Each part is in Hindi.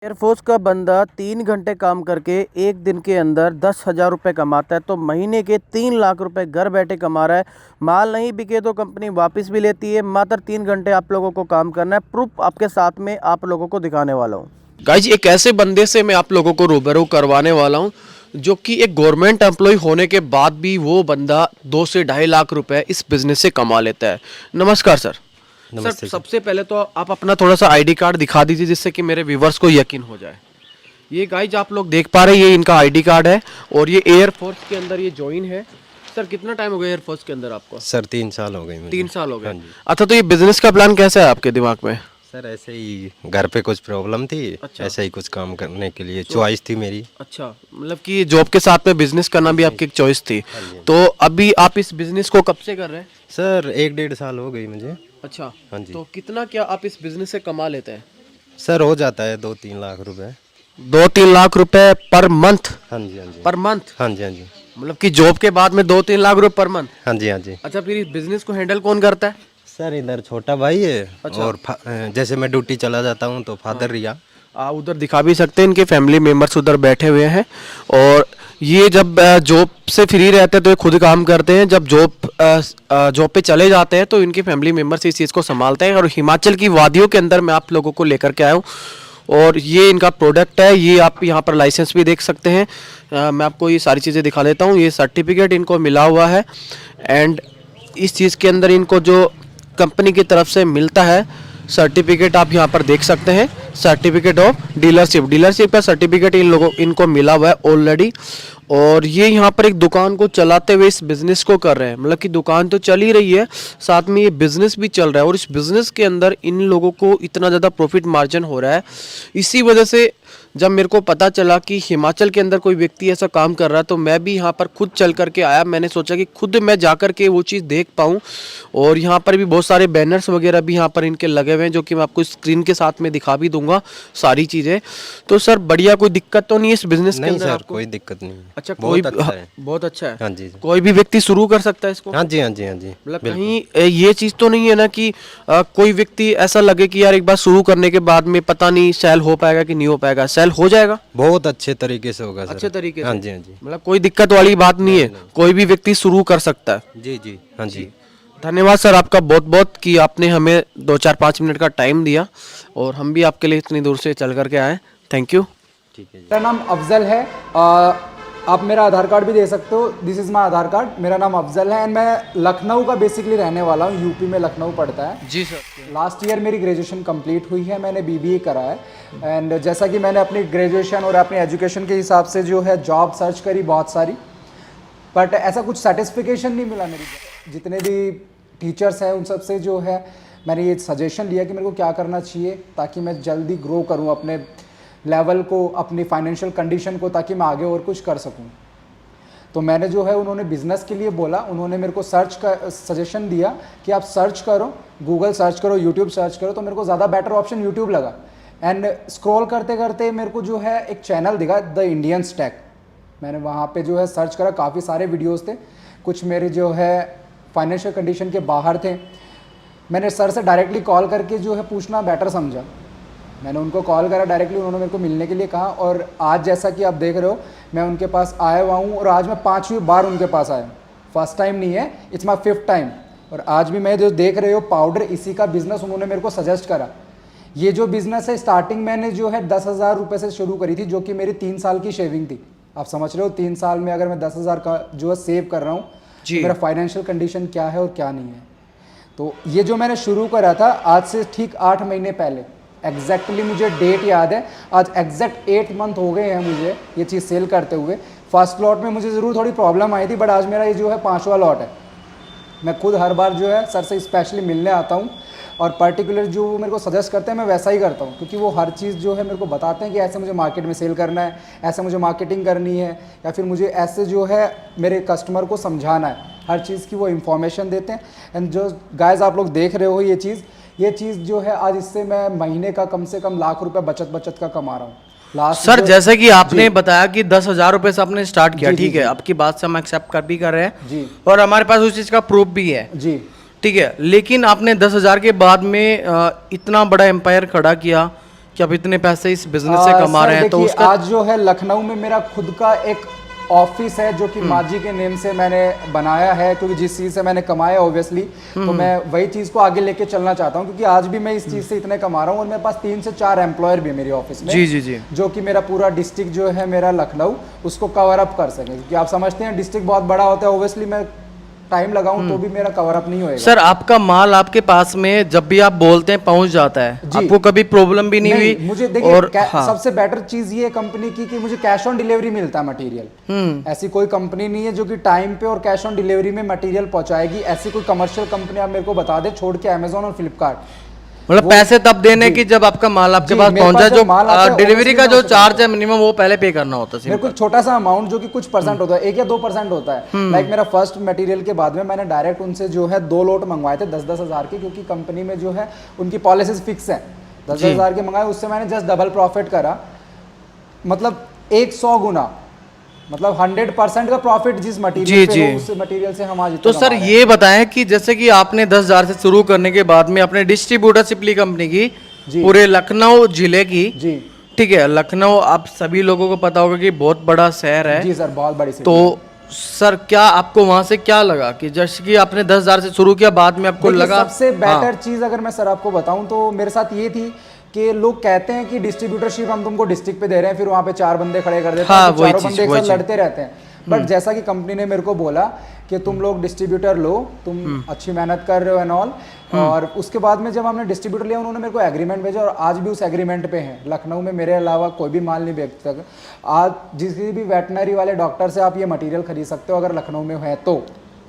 एयरफोर्स का बंदा 3 घंटे काम करके एक दिन के अंदर 10,000 रुपये कमाता है, तो महीने के 3 लाख रुपए घर बैठे कमा रहा है। माल नहीं बिके तो कंपनी वापस भी लेती है। मात्र 3 घंटे आप लोगों को काम करना है। प्रूफ आपके साथ में आप लोगों को दिखाने वाला हूँ। गाइज, एक ऐसे बंदे से मैं आप लोगों को रूबरू करवाने वाला हूँ जो कि एक गवर्नमेंट एम्प्लॉय होने के बाद भी वो बंदा 2 से 2.5 लाख रुपए इस बिजनेस से कमा लेता है। नमस्कार सर। नमस्ते सर, सबसे पहले तो आप अपना थोड़ा सा आईडी कार्ड दिखा दीजिए जिससे कि मेरे व्यूवर्स को यकीन हो जाए। ये गाइज आप लोग देख पा रहे हैं, ये इनका आईडी कार्ड है और ये एयरफोर्स के अंदर ये ज्वाइन है। सर, कितना टाइम हो गया एयरफोर्स के अंदर आपको? सर 3 साल हो गए मुझे। 3 साल हो गए। हाँ जी। अच्छा, तो ये बिजनेस का प्लान कैसा है आपके दिमाग में? सर ऐसे ही घर पे कुछ प्रॉब्लम थी। अच्छा। ऐसे ही कुछ काम करने के लिए चॉइस थी मेरी। अच्छा, मतलब कि जॉब के साथ में बिजनेस करना भी आपकी एक चॉइस थी। जी। तो अभी आप इस बिजनेस को कब से कर रहे हैं? सर 1-1.5 साल हो गई मुझे। अच्छा। हाँ जी। तो कितना क्या आप इस बिजनेस से कमा लेते हैं? सर हो जाता है 2-3 लाख रुपए। 2-3 लाख रुपए पर मंथ? हाँ जी, हाँ जी। Per month? हाँ जी, हाँ जी। मतलब कि जॉब के बाद में 2-3 लाख रुपए पर मंथ? हाँ जी, हाँ जी। अच्छा, फिर इस बिजनेस को हैंडल कौन करता है? सर इधर छोटा भाई है। अच्छा। और जैसे मैं ड्यूटी चला जाता हूँ तो फादर रिया। आप उधर दिखा भी सकते हैं, इनके फैमिली मेंबर्स उधर बैठे हुए हैं। और ये जब जॉब से फ्री रहते हैं तो ये खुद काम करते हैं। जब जॉब पे चले जाते हैं तो इनके फैमिली मेंबर्स इस चीज़ को संभालते हैं। और हिमाचल की वादियों के अंदर मैं आप लोगों को लेकर के आया हूँ और ये इनका प्रोडक्ट है। ये आप यहाँ पर लाइसेंस भी देख सकते हैं। मैं आपको ये सारी चीज़ें दिखा देता हूँ। ये सर्टिफिकेट इनको मिला हुआ है एंड इस चीज़ के अंदर इनको जो कंपनी की तरफ से मिलता है सर्टिफिकेट आप यहाँ पर देख सकते हैं। सर्टिफिकेट ऑफ डीलरशिप का सर्टिफिकेट इनको मिला हुआ है ऑलरेडी। और ये यहाँ पर एक दुकान को चलाते हुए इस बिज़नेस को कर रहे हैं। मतलब कि दुकान तो चल ही रही है, साथ में ये बिज़नेस भी चल रहा है और इस बिज़नेस के अंदर इन लोगों को इतना ज़्यादा प्रॉफिट मार्जिन हो रहा है। इसी वजह से जब मेरे को पता चला कि हिमाचल के अंदर कोई व्यक्ति ऐसा काम कर रहा है तो मैं भी यहाँ पर खुद चल करके आया। मैंने सोचा कि खुद मैं जा कर के वो चीज़ देख पाऊँ। और यहाँ पर भी बहुत सारे बैनर्स वगैरह भी यहाँ पर इनके लगे हुए हैं जो कि मैं आपको स्क्रीन के साथ में दिखा भी दूंगा सारी चीज़ें। तो सर बढ़िया, कोई दिक्कत तो नहीं है इस बिजनेस के नहीं अंदर सर, आपको? कोई दिक्कत नहीं है। अच्छा, बहुत अच्छा है। बहुत अच्छा है। हाँ जी। कोई भी व्यक्ति शुरू कर सकता है इसको? हाँ जी, हाँ जी, हाँ जी। मतलब बिल्कुल। कहीं ये चीज़ तो नहीं है ना कि कोई व्यक्ति ऐसा लगे कि यार एक बार शुरू करने के बाद में पता नहीं सेल हो पाएगा कि नहीं हो पाएगा? सेल हो जाएगा बहुत अच्छे तरीके से होगा सर। अच्छे तरीके हाँ से? जी, हाँ जी। मतलब कोई दिक्कत वाली बात नहीं है, कोई भी व्यक्ति शुरू कर सकता है। जी जी, हाँ जी। धन्यवाद सर आपका बहुत बहुत कि आपने हमें 2-4-5 मिनट का टाइम दिया और हम भी आपके लिए इतनी दूर से चल करके आए। Thank you. ठीक है जी। मेरा नाम अफजल है। आप मेरा आधार कार्ड भी दे सकते हो। This is my Aadhaar card. मेरा नाम अफजल है एंड मैं लखनऊ का बेसिकली रहने वाला हूँ। यूपी में लखनऊ पड़ता है। जी सर। लास्ट ईयर मेरी ग्रेजुएशन कंप्लीट हुई है। मैंने बीबीए करा है एंड जैसा कि मैंने अपनी ग्रेजुएशन और अपनी एजुकेशन के हिसाब से जो है जॉब सर्च करी बहुत सारी, बट ऐसा कुछ सेटिस्फिकेशन नहीं मिला मेरी। जितने भी टीचर्स हैं उन सब से जो है मैंने ये सजेशन लिया कि मेरे को क्या करना चाहिए ताकि मैं जल्दी ग्रो करूँ अपने लेवल को, अपनी फाइनेंशियल कंडीशन को, ताकि मैं आगे और कुछ कर सकूं। तो मैंने जो है उन्होंने बिज़नेस के लिए बोला, उन्होंने मेरे को सजेशन दिया कि आप सर्च करो, गूगल सर्च करो, यूट्यूब सर्च करो। तो मेरे को ज़्यादा बेटर ऑप्शन यूट्यूब लगा एंड स्क्रॉल करते करते मेरे को जो है एक चैनल दिखा, द इंडियन स्टैक। मैंने वहाँ पे जो है सर्च करा, काफ़ी सारे वीडियोज़ थे, कुछ मेरे जो है फाइनेंशियल कंडीशन के बाहर थे। मैंने सर से डायरेक्टली कॉल करके जो है पूछना बेटर समझा। मैंने उनको कॉल करा डायरेक्टली, उन्होंने मेरे को मिलने के लिए कहा और आज जैसा कि आप देख रहे हो मैं उनके पास आया हुआ हूँ और आज मैं 5वीं बार उनके पास आया हूँ। फर्स्ट टाइम नहीं है, इट्स माई 5th टाइम। और आज भी मैं जो देख रहे हो पाउडर, इसी का बिज़नेस उन्होंने मेरे को सजेस्ट करा। ये जो बिज़नेस है स्टार्टिंग मैंने जो है 10,000 रुपये से शुरू करी थी, जो कि मेरी 3 साल की शेविंग थी। आप समझ रहे हो 3 साल में अगर मैं 10,000 का जो है सेव कर रहा हूँ तो मेरा फाइनेंशियल कंडीशन क्या है और क्या नहीं है। तो ये जो मैंने शुरू करा था आज से ठीक 8 महीने पहले, एग्जैक्टली मुझे डेट याद है, आज एग्जैक्ट 8 मंथ हो गए हैं मुझे ये चीज़ सेल करते हुए। फर्स्ट लॉट में मुझे ज़रूर थोड़ी प्रॉब्लम आई थी, बट आज मेरा ये जो है 5वां लॉट है। मैं खुद हर बार जो है सर से स्पेशली मिलने आता हूँ और पर्टिकुलर जो वो मेरे को सजेस्ट करते हैं मैं वैसा ही करता हूँ, क्योंकि वो हर चीज़ जो है मेरे को बताते हैं कि ऐसे मुझे मार्केट में सेल करना है, ऐसे मुझे मार्केटिंग करनी है, या फिर मुझे ऐसे जो है मेरे कस्टमर को समझाना है। हर चीज़ की वो इन्फॉर्मेशन देते हैं। एंड जो गाइस आप लोग देख रहे हो ये चीज़ जो है आज इससे मैं महीने का कम से कम लाख रुपए बचत का कमा रहा हूँ। लास्ट सर जैसे कि आपने बताया कि 10,000 रुपए से आपने स्टार्ट किया, ठीक है, आपकी बात से हम एक्सेप्ट कर रहे हैं जी, और हमारे पास उस चीज़ का प्रूफ भी है जी, ठीक है। लेकिन आपने 10,000 के बाद में इतना बड़ा एम्पायर खड़ा किया कि आप इतने पैसे इस बिजनेस से कमा सर रहे हैं, तो देखिए, उसका आज जो है लखनऊ में मेरा खुद का एक ऑफिस है जो कि माजी के नेम से मैंने बनाया है, क्योंकि जिस चीज़ से मैंने कमाया ऑब्वियसली, तो मैं वही चीज़ को आगे लेके चलना चाहता हूँ, क्योंकि आज भी मैं इस चीज़ से इतने कमा रहा हूँ और मेरे पास 3 से 4 एम्प्लॉयर भी है मेरे ऑफिस में, जी जी जी। जो कि मेरा पूरा डिस्ट्रिक्ट जो है मेरा लखनऊ उसको कवर अप कर सके, क्योंकि आप समझते हैं डिस्ट्रिक्ट बहुत बड़ा होता है, ऑब्वियसली मैं टाइम लगाऊं तो भी मेरा कवर अप नहीं होएगा। सर आपका माल आपके पास में जब भी आप बोलते हैं पहुंच जाता है, जी। आपको कभी प्रॉब्लम भी नहीं हुई? मुझे देखिए और हाँ, सबसे बेटर चीज ये कंपनी की कि मुझे कैश ऑन डिलीवरी मिलता है मटेरियल। ऐसी कोई कंपनी नहीं है जो कि टाइम पे और कैश ऑन डिलीवरी में मटेरियल पहुंचाएगी। ऐसी कोई कमर्शियल कंपनी आप मेरे को बता दे, छोड़ के अमेजोन और फ्लिपकार्ट। मतलब पैसे तब देने की जब आपका माल आपके जी, पास मेरे पहुंचा, पास जब माल आता जो है, डिलीवरी का obviously जो मैं उसे चार्ज है मिनिमम वो पहले पे करना होता है। मेरे को छोटा सा अमाउंट जो कि कुछ परसेंट होता है, 1 या 2% होता है। लाइक मेरा फर्स्ट मटेरियल के बाद में मैंने डायरेक्ट उनसे जो है 2 लोट मंगवाए थे 10-10 हज़ार के, क्योंकि कंपनी में जो है उनकी पॉलिसीज फिक्स है। 10-10 हज़ार के मंगाए, उससे मैंने जस्ट डबल प्रॉफिट करा, मतलब 100 गुना, मतलब 100% का प्रॉफिट जिस मटेरियल पे हो, उस मटेरियल से हम आज तो इतना सर कमा रहे हैं। ये बताएं कि जैसे कि आपने 10,000 से शुरू करने के बाद में अपने डिस्ट्रीब्यूटरशिप ली कंपनी की, जी। पूरे लखनऊ जिले की, जी ठीक है। लखनऊ आप सभी लोगों को पता होगा कि बहुत बड़ा शहर है। जी सर, बहुत बड़ी सिटी तो है। सर क्या आपको वहां से क्या लगा कि जैसे कि आपने 10,000 से शुरू किया, बाद में आपको देखिए, लगा? सबसे हाँ, बेटर चीज अगर मैं सर आपको बताऊं तो मेरे साथ ये थी कि लोग कहते हैं कि डिस्ट्रीब्यूटरशिप हम तुमको डिस्ट्रिक्ट पे दे रहे हैं, फिर वहां पे 4 बंदे खड़े कर देते हैं, हाँ, फिर वही चारों चीज़, बंदे एक वही साथ चीज़। लड़ते रहते हैं। बट जैसा कि कंपनी ने मेरे को बोला कि तुम लोग डिस्ट्रीब्यूटर लो, तुम अच्छी मेहनत कर रहे हो एंड ऑल, और उसके बाद में जब हमने डिस्ट्रीब्यूटर लिया, उन्होंने मेरे को एग्रीमेंट भेजा और आज भी उस एग्रीमेंट पे हैं। लखनऊ में मेरे अलावा कोई भी माल नहीं बेचता। आज जिस भी वेटनरी वाले डॉक्टर से आप ये मटेरियल खरीद सकते हो अगर लखनऊ में है तो।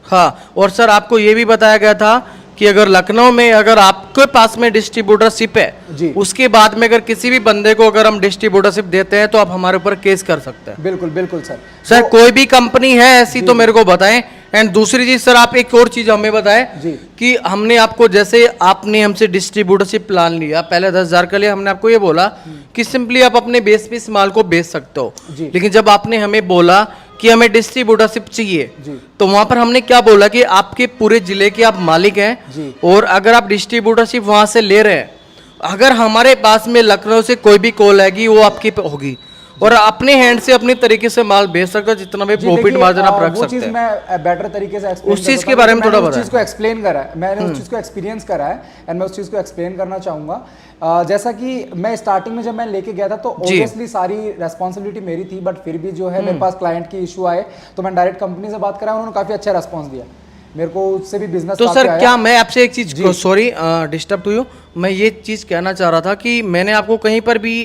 हाँ। और सर आपको ये भी बताया गया था कि अगर लखनऊ में अगर आपके पास में डिस्ट्रीब्यूटरशिप है, जी। उसके बाद में अगर किसी भी बंदे को अगर हम डिस्ट्रीब्यूटरशिप देते हैं तो आप हमारे ऊपर केस कर सकते हैं। बिल्कुल बिल्कुल सर। सर कोई भी कंपनी है ऐसी तो मेरे को बताएं। एंड दूसरी चीज सर, आप एक और चीज हमें बताएं जी। कि हमने आपको, जैसे आपने हमसे डिस्ट्रीब्यूटरशिप प्लान लिया, पहले 10,000 का लिया, हमने आपको ये बोला कि सिंपली आप अपने बेस पे इस माल को बेच सकते हो। जी। लेकिन जब आपने हमें बोला कि हमें डिस्ट्रीब्यूटरशिप चाहिए, जी। तो वहां पर हमने क्या बोला कि आपके पूरे जिले के आप मालिक हैं, जी। और अगर आप डिस्ट्रीब्यूटरशिप वहां से ले रहे हैं, अगर हमारे पास में लखनऊ से कोई भी कॉल आएगी वो आपकी पे होगी, और अपने हैंड से अपने तरीके से माल बेच सकते हो, जितना भी जी, प्रॉफिट देखिए, मार्जिन आप रख वो सकते चीज़ हैं। मैं बेटर तरीके से explain उस कर चीज़ सकता के हूं, बारे में क्योंकि थोड़ा मैंने उस बताएं। चीज़ को एक्सप्लेन करा है, मैंने उस चीज़ को एक्सपीरियंस करा है एंड मैं उस चीज़ को एक्सप्लेन करना चाहूँगा। जैसा कि मैं स्टार्टिंग में जब मैं लेके गया था तो ऑब्वियसली सारी रेस्पॉन्सिबिलिटी मेरी थी, बट फिर भी जो है मेरे पास क्लाइंट की इशू आए तो मैं डायरेक्ट कंपनी से बात करा, उन्होंने काफ़ी अच्छा रेस्पॉन्स दिया मेरे को, उससे भी बिजनेस। तो सर क्या मैं आपसे एक चीज, सॉरी डिस्टर्ब टू यू, मैं ये चीज कहना चाह रहा था कि मैंने आपको कहीं पर भी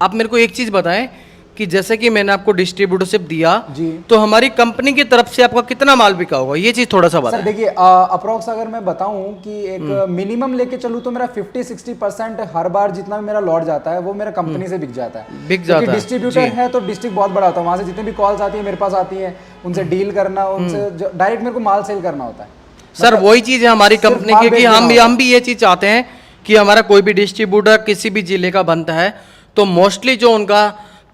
आप मेरे को एक चीज बताएं कि जैसे कि मैंने आपको डिस्ट्रीब्यूटरशिप दिया, जी। तो हमारी कंपनी की तरफ से आपका कितना माल बिका होगा, ये चीज थोड़ा सा सर बताएं। देखिए, अप्रोक्स अगर मैं बताऊं कि एक मिनिमम लेके चलूं तो मेरा 50-60% हर बार जितना भी मेरा लॉट जाता है वो मेरा कंपनी से बिक जाता है। बिक जाता है, डिस्ट्रीब्यूटर है तो डिस्ट्रिक्ट बहुत बड़ा होता है, वहां से जितने भी कॉल्स आती है मेरे पास आती है, उनसे डील करना, उनसे डायरेक्ट मेरे को माल सेल करना होता है। सर वही चीज है हमारी सिर्फ कंपनी माल की कि बेचना होता हम भी ये चीज चाहते हैं कि हमारा कोई भी डिस्ट्रीब्यूटर किसी भी जिले का बनता है तो मोस्टली जो उनका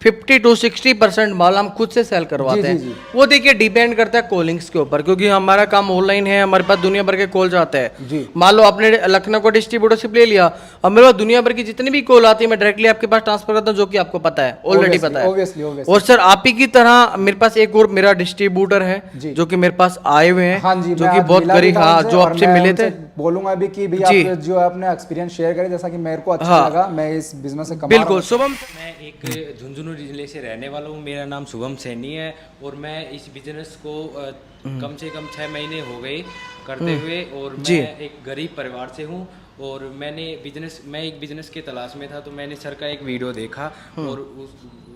50 to 60% माल हम खुद से सेल करवाते जी, हैं। जी, जी। वो देखिए डिपेंड करता है कॉलिंग्स के ऊपर, क्योंकि हमारा काम ऑनलाइन है, हमारे पास दुनिया भर के कॉल जाते हैं। जी। मान लो आपने लखनऊ को डिस्ट्रीब्यूटरशिप ले लिया, अब मेरे पास दुनिया भर की जितनी भी कॉल आती है मैं डायरेक्टली आपके पास ट्रांसफर करता हूँ, जो कि आपको पता है, ऑलरेडी पता है। Obviously. और सर आप ही की तरह मेरे पास एक और मेरा डिस्ट्रीब्यूटर है जी। जो कि मेरे पास आए हुए हैं, हाँ जी, जो मैं कि आज बहुत मिला भी गरीब, था हाँ, उनसे जो और आपसे मैं मिले थे। उनसे बोलूंगा भी कि जी। भैया आप जो है अपना एक्सपीरियंस शेयर करें, जैसा कि मेरे को अच्छा हाँ। लगा, मैं इस बिजनेस से कमा रहा बिल्कुल हूं। शुभम। मैं एक झुंझुनू जिले से रहने वाला हूँ, मेरा नाम शुभम सैनी है और मैं इस बिजनेस को कम से कम 6 महीने हो गए करते हुए, और जी। मैं एक गरीब परिवार से हूँ और मैं एक बिजनेस के तलाश में था, तो मैंने सर का एक वीडियो देखा और उस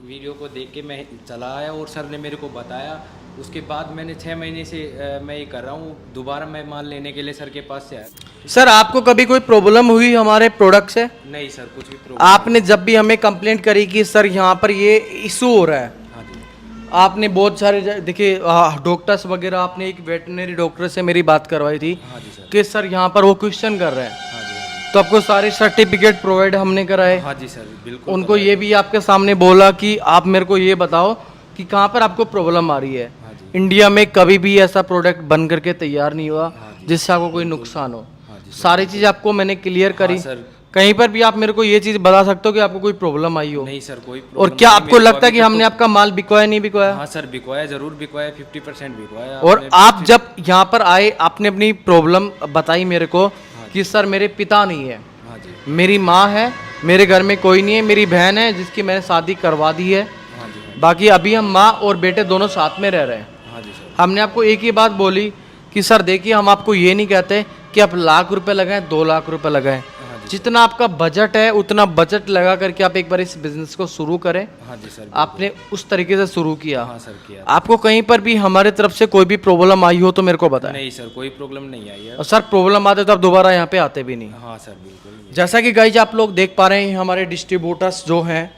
वीडियो को देख के मैं चला आया और सर ने मेरे को बताया। उसके बाद मैंने 6 महीने से मैं ये कर रहा हूँ, दोबारा मैं माल लेने के लिए सर के पास से आया। सर आपको कभी कोई प्रॉब्लम हुई हमारे प्रोडक्ट से? नहीं सर, कुछ भी प्रॉब्लम। आपने जब भी हमें कंप्लेंट करी कि सर यहाँ पर ये इशू हो रहा है, हाँ जी। आपने बहुत सारे देखिए डॉक्टर्स वगैरह, आपने एक वेटनरी डॉक्टर से मेरी बात करवाई थी हाँ जी सर। कि सर यहाँ पर वो क्वेश्चन कर रहे हैं, हाँ जी। तो आपको सारे सर्टिफिकेट प्रोवाइड हमने कराए। हाँ जी सर, बिल्कुल। उनको ये भी आपके सामने बोला कि आप मेरे को ये बताओ कि कहाँ पर आपको प्रॉब्लम आ रही है। हाँ जी। इंडिया में कभी भी ऐसा प्रोडक्ट बन करके तैयार नहीं हुआ हाँ जी। जिससे आपको कोई नुकसान हो। हाँ जी सर। सारी चीज़ आपको मैंने क्लियर करी। हाँ सर, कहीं पर भी आप मेरे को ये चीज़ बता सकते हो कि आपको कोई प्रॉब्लम आई हो? नहीं सर, कोई और problem क्या नहीं, आपको मेरे को लगता है अभी कि तक हमने तो- आपका माल बिकवाया नहीं बिकवाया? हाँ सर, बिकवाया, जरूर बिकवाया, 50% बिकवाया और आपने। आप जब यहाँ पर आए आपने अपनी प्रॉब्लम बताई मेरे को कि सर मेरे पिता नहीं है, हाँ जी, मेरी माँ है, मेरे घर में कोई नहीं है, मेरी बहन है जिसकी मैंने शादी करवा दी है, हाँ जी, हाँ बाकी अभी हम माँ और बेटे दोनों साथ में रह रहे हैं। जी, हाँ जी सर। हमने आपको एक ही बात बोली कि सर देखिए हम आपको ये नहीं कहते कि आप लाख रुपए लगाएं 2 लाख रुपए लगाएं, हाँ जी, जितना आपका बजट है उतना बजट लगा करके आप एक बार इस बिजनेस को शुरू करें। हाँ जी सर, आपने उस तरीके से शुरू किया। हाँ सर किया। आपको कहीं पर भी हमारे तरफ से कोई भी प्रॉब्लम आई हो तो मेरे को बताएं। नहीं सर, कोई प्रॉब्लम नहीं आई है। और सर प्रॉब्लम आते तो आप दोबारा यहाँ पे आते भी नहीं। हाँ सर, बिल्कुल। जैसा कि गाइज आप लोग देख पा रहे हैं हमारे डिस्ट्रीब्यूटर्स जो हैं,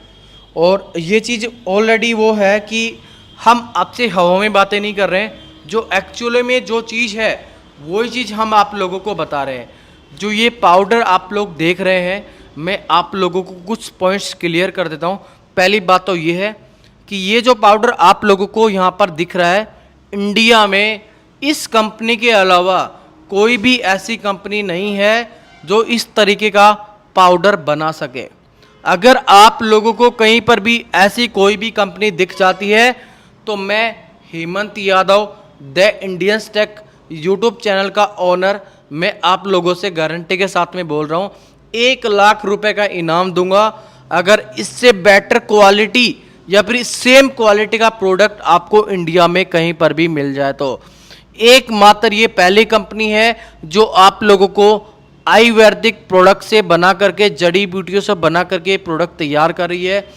और ये चीज़ ऑलरेडी वो है कि हम आपसे हवा में बातें नहीं कर रहे हैं, जो एक्चुअली में जो चीज़ है वही चीज़ हम आप लोगों को बता रहे हैं। जो ये पाउडर आप लोग देख रहे हैं, मैं आप लोगों को कुछ पॉइंट्स क्लियर कर देता हूँ। पहली बात तो ये है कि ये जो पाउडर आप लोगों को यहाँ पर दिख रहा है, इंडिया में इस कंपनी के अलावा कोई भी ऐसी कंपनी नहीं है जो इस तरीके का पाउडर बना सके। अगर आप लोगों को कहीं पर भी ऐसी कोई भी कंपनी दिख जाती है तो मैं Hemant Yadav the Indians take YouTube channel का ओनर, मैं आप लोगों से गारंटी के साथ में बोल रहा हूँ 1 लाख रुपए का इनाम दूंगा अगर इससे बेटर क्वालिटी या फिर सेम क्वालिटी का प्रोडक्ट आपको इंडिया में कहीं पर भी मिल जाए तो। एकमात्र ये पहली कंपनी है जो आप लोगों को आयुर्वेदिक प्रोडक्ट से बना करके, जड़ी बूटियों से बना करके प्रोडक्ट तैयार कर रही है।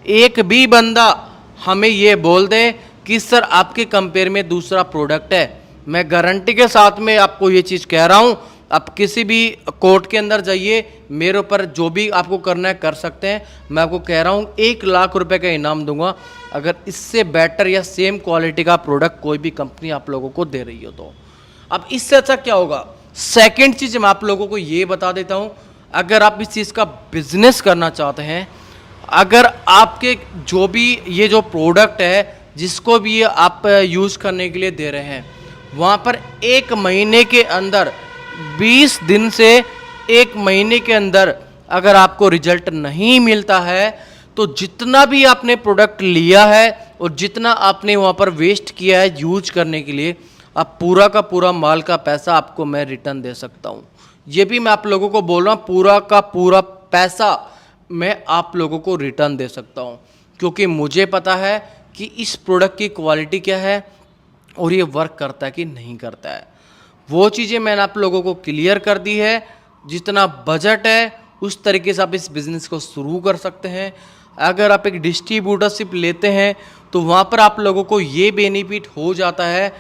एक भी बंदा हमें ये बोल दे कि सर आपके कंपेयर में दूसरा प्रोडक्ट है, मैं गारंटी के साथ में आपको ये चीज़ कह रहा हूँ। आप किसी भी कोर्ट के अंदर जाइए, मेरे ऊपर जो भी आपको करना है कर सकते हैं। मैं आपको कह रहा हूँ 1 लाख रुपए का इनाम दूंगा अगर इससे बेटर या सेम क्वालिटी का प्रोडक्ट कोई भी कंपनी आप लोगों को दे रही हो तो। अब इससे अच्छा क्या होगा? सेकंड चीज़ मैं आप लोगों को ये बता देता हूँ, अगर आप इस चीज़ का बिजनेस करना चाहते हैं, अगर आपके जो भी ये जो प्रोडक्ट है जिसको भी आप यूज़ करने के लिए दे रहे हैं, वहाँ पर 1 महीने के अंदर 20 दिन से 1 महीने के अंदर अगर आपको रिजल्ट नहीं मिलता है तो जितना भी आपने प्रोडक्ट लिया है और जितना आपने वहाँ पर वेस्ट किया है यूज करने के लिए, अब पूरा का पूरा माल का पैसा आपको मैं रिटर्न दे सकता हूँ। ये भी मैं आप लोगों को बोल रहा हूँ, पूरा का पूरा पैसा मैं आप लोगों को रिटर्न दे सकता हूँ, क्योंकि मुझे पता है कि इस प्रोडक्ट की क्वालिटी क्या है और ये वर्क करता है कि नहीं करता है। वो चीज़ें मैंने आप लोगों को क्लियर कर दी है। जितना बजट है उस तरीके से आप इस बिज़नेस को शुरू कर सकते हैं। अगर आप एक डिस्ट्रीब्यूटरशिप लेते हैं तो वहाँ पर आप लोगों को ये बेनिफिट हो जाता है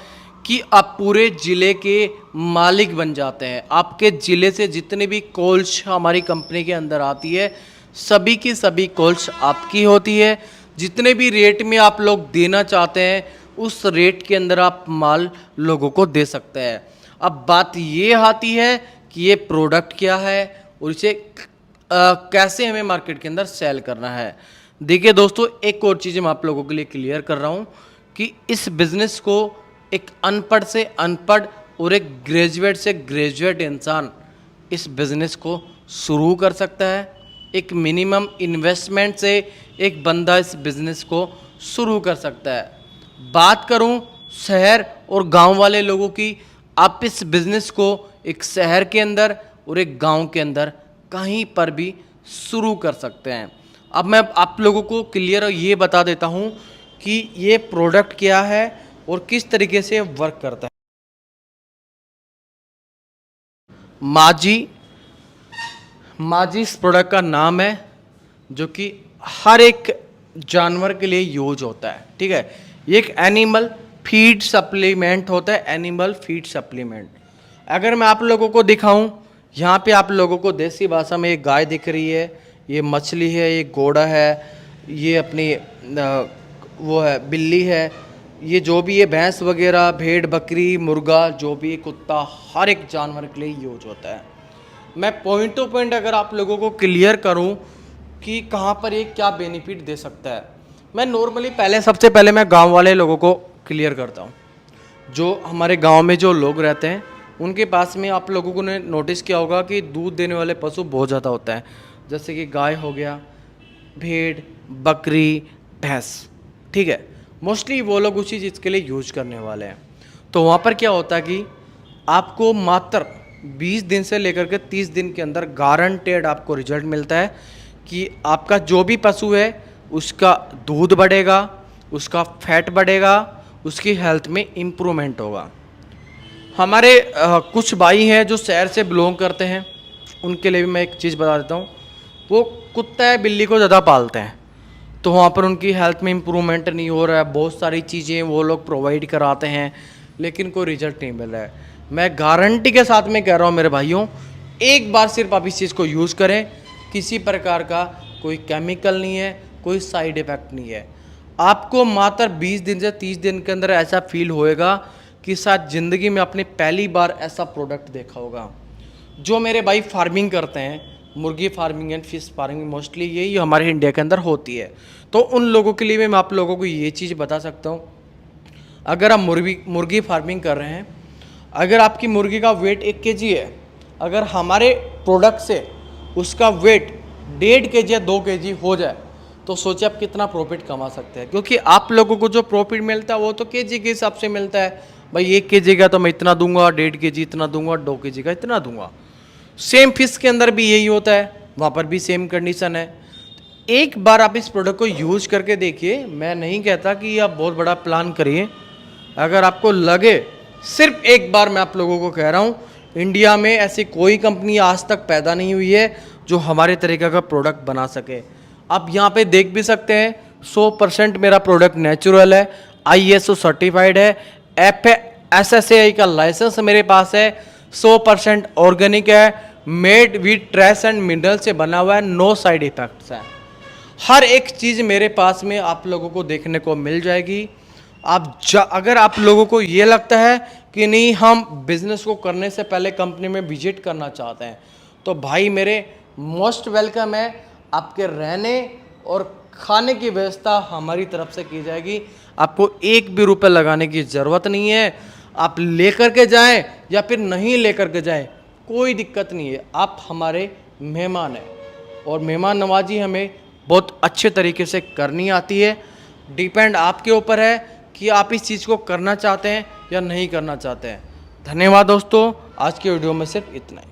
कि आप पूरे ज़िले के मालिक बन जाते हैं। आपके ज़िले से जितने भी कॉल्स हमारी कंपनी के अंदर आती है, सभी की सभी कॉल्स आपकी होती है। जितने भी रेट में आप लोग देना चाहते हैं उस रेट के अंदर आप माल लोगों को दे सकते हैं। अब बात ये आती है कि ये प्रोडक्ट क्या है और इसे कैसे हमें मार्केट के अंदर सेल करना है। देखिए दोस्तों, एक और चीज़ मैं आप लोगों के लिए क्लियर कर रहा हूँ कि इस बिज़नेस को एक अनपढ़ से अनपढ़ और एक ग्रेजुएट से ग्रेजुएट इंसान इस बिज़नेस को शुरू कर सकता है। एक मिनिमम इन्वेस्टमेंट से एक बंदा इस बिज़नेस को शुरू कर सकता है। बात करूं शहर और गांव वाले लोगों की, आप इस बिज़नेस को एक शहर के अंदर और एक गांव के अंदर कहीं पर भी शुरू कर सकते हैं। अब मैं आप लोगों को क्लियर ये बता देता हूं कि ये प्रोडक्ट क्या है और किस तरीके से वर्क करता है। माजी इस प्रोडक्ट का नाम है, जो कि हर एक जानवर के लिए यूज होता है। ठीक है, ये एक एनिमल फीड सप्लीमेंट होता है, एनिमल फीड सप्लीमेंट। अगर मैं आप लोगों को दिखाऊं, यहाँ पे आप लोगों को देसी भाषा में एक गाय दिख रही है, ये मछली है, ये घोड़ा है, ये अपनी वो है बिल्ली है, ये जो भी ये भैंस वगैरह, भेड़ बकरी, मुर्गा, जो भी कुत्ता, हर एक जानवर के लिए यूज होता है। मैं पॉइंट टू पॉइंट अगर आप लोगों को क्लियर करूं कि कहाँ पर ये क्या बेनिफिट दे सकता है, मैं नॉर्मली सबसे पहले मैं गांव वाले लोगों को क्लियर करता हूं। जो हमारे गांव में जो लोग रहते हैं उनके पास में आप लोगों ने नोटिस किया होगा कि दूध देने वाले पशु बहुत ज़्यादा होता है, जैसे कि गाय हो गया, भेड़, बकरी, भैंस, ठीक है। मोस्टली वो लोग उसी चीज़ के लिए यूज करने वाले हैं। तो वहाँ पर क्या होता है कि आपको मात्र 20 दिन से लेकर के 30 दिन के अंदर गारंटेड आपको रिजल्ट मिलता है कि आपका जो भी पशु है उसका दूध बढ़ेगा, उसका फैट बढ़ेगा, उसकी हेल्थ में इम्प्रूवमेंट होगा। हमारे कुछ भाई हैं जो शहर से बिलोंग करते हैं, उनके लिए भी मैं एक चीज़ बता देता हूँ। वो कुत्ता है बिल्ली को ज़्यादा पालते हैं, तो वहाँ पर उनकी हेल्थ में इम्प्रूवमेंट नहीं हो रहा है। बहुत सारी चीज़ें वो लोग प्रोवाइड कराते हैं लेकिन कोई रिजल्ट नहीं मिल रहा है। मैं गारंटी के साथ में कह रहा हूँ मेरे भाइयों, एक बार सिर्फ आप इस चीज़ को यूज़ करें, किसी प्रकार का कोई केमिकल नहीं है, कोई साइड इफ़ेक्ट नहीं है। आपको मात्र 20 दिन से 30 दिन के अंदर ऐसा फील होएगा कि शायद ज़िंदगी में आपने पहली बार ऐसा प्रोडक्ट देखा होगा। जो मेरे भाई फार्मिंग करते हैं, मुर्गी farming and fish farming, mostly यही हमारे इंडिया के अंदर होती है, तो उन लोगों के लिए मैं आप लोगों को ये चीज़ बता सकता हूँ। अगर आप मुर्गी फार्मिंग कर रहे हैं, अगर आपकी मुर्गी का वेट 1 kg है, अगर हमारे प्रोडक्ट से उसका वेट 1.5 kg या 2 kg हो जाए, तो सोचिए आप कितना प्रॉफिट कमा सकते हैं। क्योंकि आप लोगों को जो प्रॉफिट मिलता है वो तो केजी के हिसाब से मिलता है। भाई 1 kg का तो मैं इतना दूंगा, 1.5 kg इतना दूंगा, 2 kg का इतना दूंगा। सेम फिश के अंदर भी यही होता है, वहाँ पर भी सेम कंडीशन है। एक बार आप इस प्रोडक्ट को यूज़ करके देखिए। मैं नहीं कहता कि आप बहुत बड़ा प्लान करिए, अगर आपको लगे, सिर्फ एक बार मैं आप लोगों को कह रहा हूँ, इंडिया में ऐसी कोई कंपनी आज तक पैदा नहीं हुई है जो हमारे तरीके का प्रोडक्ट बना सके। आप यहाँ पे देख भी सकते हैं 100% मेरा प्रोडक्ट नेचुरल है, ISO सर्टिफाइड है, FSSAI का लाइसेंस मेरे पास है, 100% ऑर्गेनिक है, made with trace and mineral से बना हुआ है, नो साइड इफेक्ट्स है। हर एक चीज़ मेरे पास में आप लोगों को देखने को मिल जाएगी। अगर आप लोगों को ये लगता है कि नहीं हम बिजनेस को करने से पहले कंपनी में विजिट करना चाहते हैं, तो भाई मेरे मोस्ट वेलकम है। आपके रहने और खाने की व्यवस्था हमारी तरफ से की जाएगी, आपको 1 भी रुपये लगाने की ज़रूरत नहीं है। आप लेकर के जाएं या फिर नहीं लेकर के जाएं, कोई दिक्कत नहीं है। आप हमारे मेहमान हैं और मेहमान नवाजी हमें बहुत अच्छे तरीके से करनी आती है। डिपेंड आपके ऊपर है कि आप इस चीज़ को करना चाहते हैं या नहीं करना चाहते हैं। धन्यवाद दोस्तों, आज के वीडियो में सिर्फ इतना ही।